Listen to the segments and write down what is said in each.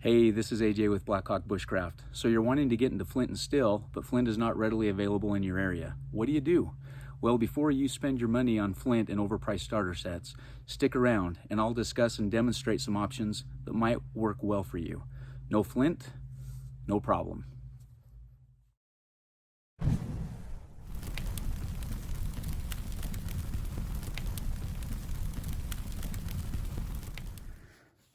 Hey, this is AJ with Blackhawk Bushcraft. So you're wanting to get into flint and steel, but flint is not readily available in your area. What do? Well, before you spend your money on flint and overpriced starter sets, stick around and I'll discuss and demonstrate some options that might work well for you. No flint, no problem.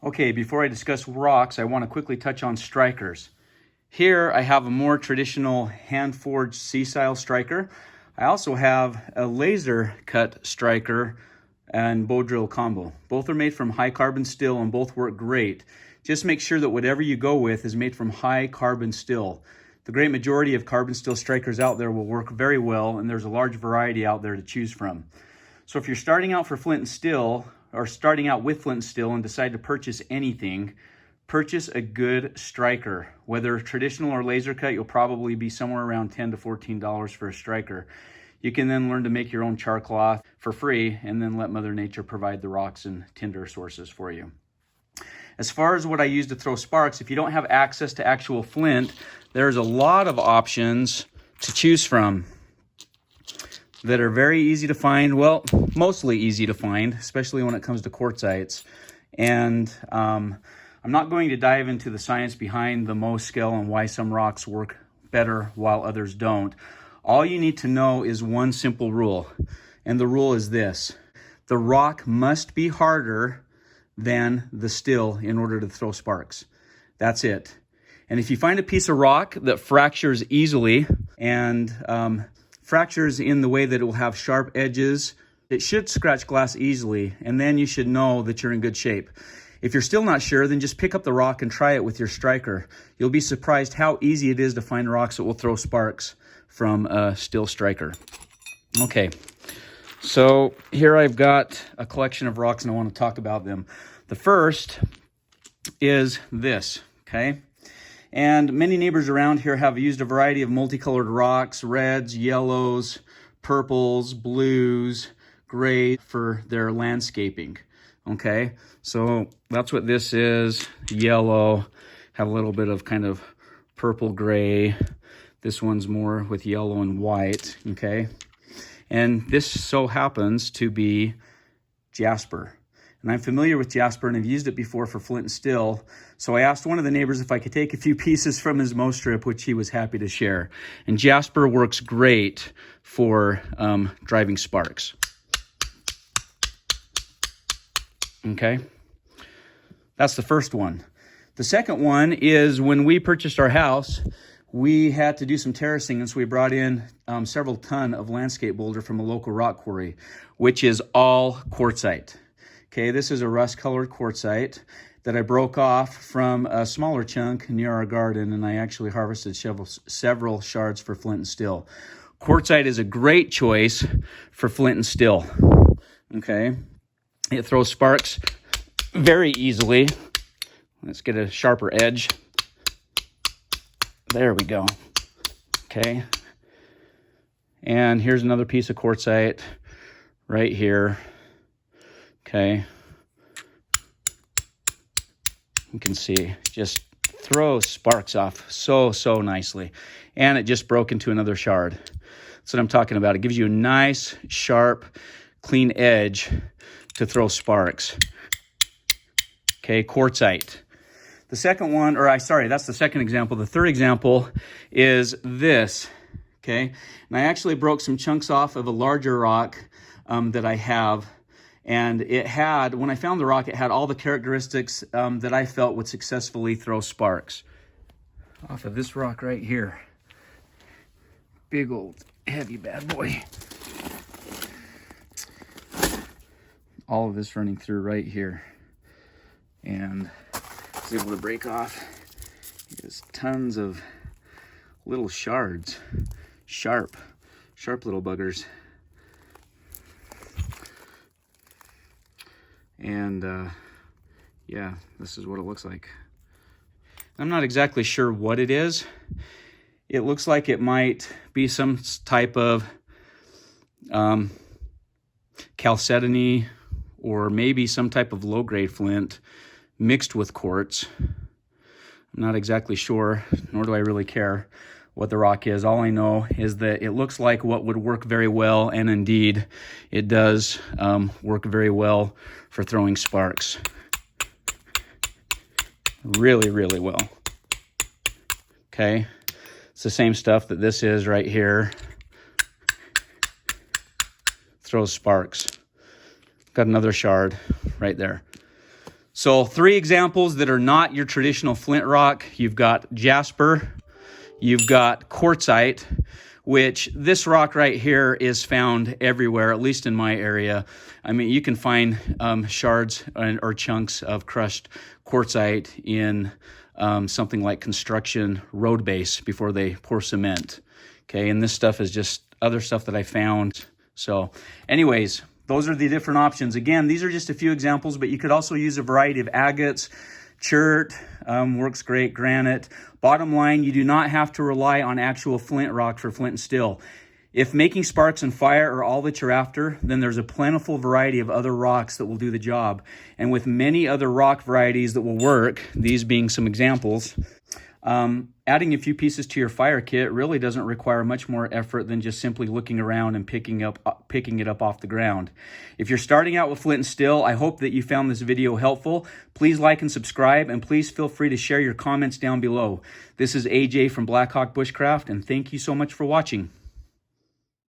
Okay, before I discuss rocks, I want to quickly touch on strikers. Here I have a more traditional hand-forged C-style striker. I also have a laser cut striker and bow drill combo. Both are made from high carbon steel and both work great. Just make sure that whatever you go with is made from high carbon steel. The great majority of carbon steel strikers out there will work very well, and there's a large variety out there to choose from. So if you're starting out for flint and steel, or starting out with flint and steel and decide to purchase anything, purchase a good striker. Whether traditional or laser cut, you'll probably be somewhere around $10 to $14 for a striker. You can then learn to make your own char cloth for free and then let Mother Nature provide the rocks and tinder sources for you. As far as what I use to throw sparks, if you don't have access to actual flint, there's a lot of options to choose from that are very easy to find. Well, mostly easy to find, especially when it comes to quartzites. And I'm not going to dive into the science behind the Mohs scale and why some rocks work better while others don't. All you need to know is one simple rule, and the rule is this: the rock must be harder than the steel in order to throw sparks. That's it. And if you find a piece of rock that fractures easily and fractures in the way that it will have sharp edges, it should scratch glass easily, and then you should know that you're in good shape. If you're still not sure, then just pick up the rock and try it with your striker. You'll be surprised how easy it is to find rocks that will throw sparks from a steel striker. Okay, so here I've got a collection of rocks and I want to talk about them. The first is this, okay? And many neighbors around here have used a variety of multicolored rocks, reds, yellows, purples, blues, gray for their landscaping, okay? So that's what this is, yellow, have a little bit of kind of purple gray. This one's more with yellow and white, okay? And this so happens to be jasper. And I'm familiar with jasper and I've used it before for flint and steel. So I asked one of the neighbors if I could take a few pieces from his Mohs strip, which he was happy to share. And jasper works great for driving sparks. Okay, that's the first one. The second one is when we purchased our house, we had to do some terracing, and so we brought in several ton of landscape boulder from a local rock quarry, which is all quartzite. Okay, this is a rust-colored quartzite that I broke off from a smaller chunk near our garden, and I actually harvested several shards for flint and steel. Quartzite is a great choice for flint and steel. Okay, it throws sparks very easily. Let's get a sharper edge. There we go. Okay, and here's another piece of quartzite right here. Okay, you can see just throws sparks off so nicely, and it just broke into another shard. That's what I'm talking about. It gives you a nice, sharp, clean edge to throw sparks. Okay, quartzite. The second one, that's the second example. The third example is this. Okay, and I actually broke some chunks off of a larger rock that I have. And it had, when I found the rock, it had all the characteristics that I felt would successfully throw sparks. Off of this rock right here. Big old heavy bad boy. All of this running through right here. And I was able to break off. There's tons of little shards. Sharp little buggers. And yeah, this is what it looks like. I'm not exactly sure what it is. It looks like it might be some type of chalcedony or maybe some type of low-grade flint mixed with quartz. I'm not exactly sure, nor do I really care what the rock is. All I know is that it looks like what would work very well, and indeed it does work very well for throwing sparks. Really, really well. Okay, it's the same stuff that this is right here. Throws sparks. Got another shard right there. So 3 examples that are not your traditional flint rock. You've got jasper, you've got quartzite, which this rock right here is found everywhere, at least in my area. I mean, you can find shards or chunks of crushed quartzite in something like construction road base before they pour cement. Okay, and this stuff is just other stuff that I found. So anyways, those are the different options. Again, these are just a few examples, but you could also use a variety of agates. Chert works great, granite. Bottom line, you do not have to rely on actual flint rock for flint and steel. If making sparks and fire are all that you're after, then there's a plentiful variety of other rocks that will do the job. And with many other rock varieties that will work, these being some examples, adding a few pieces to your fire kit really doesn't require much more effort than just simply looking around and picking it up off the ground. If you're starting out with flint and steel, I hope that you found this video helpful. Please like and subscribe, and please feel free to share your comments down below. This is AJ from Blackhawk Bushcraft, and thank you so much for watching.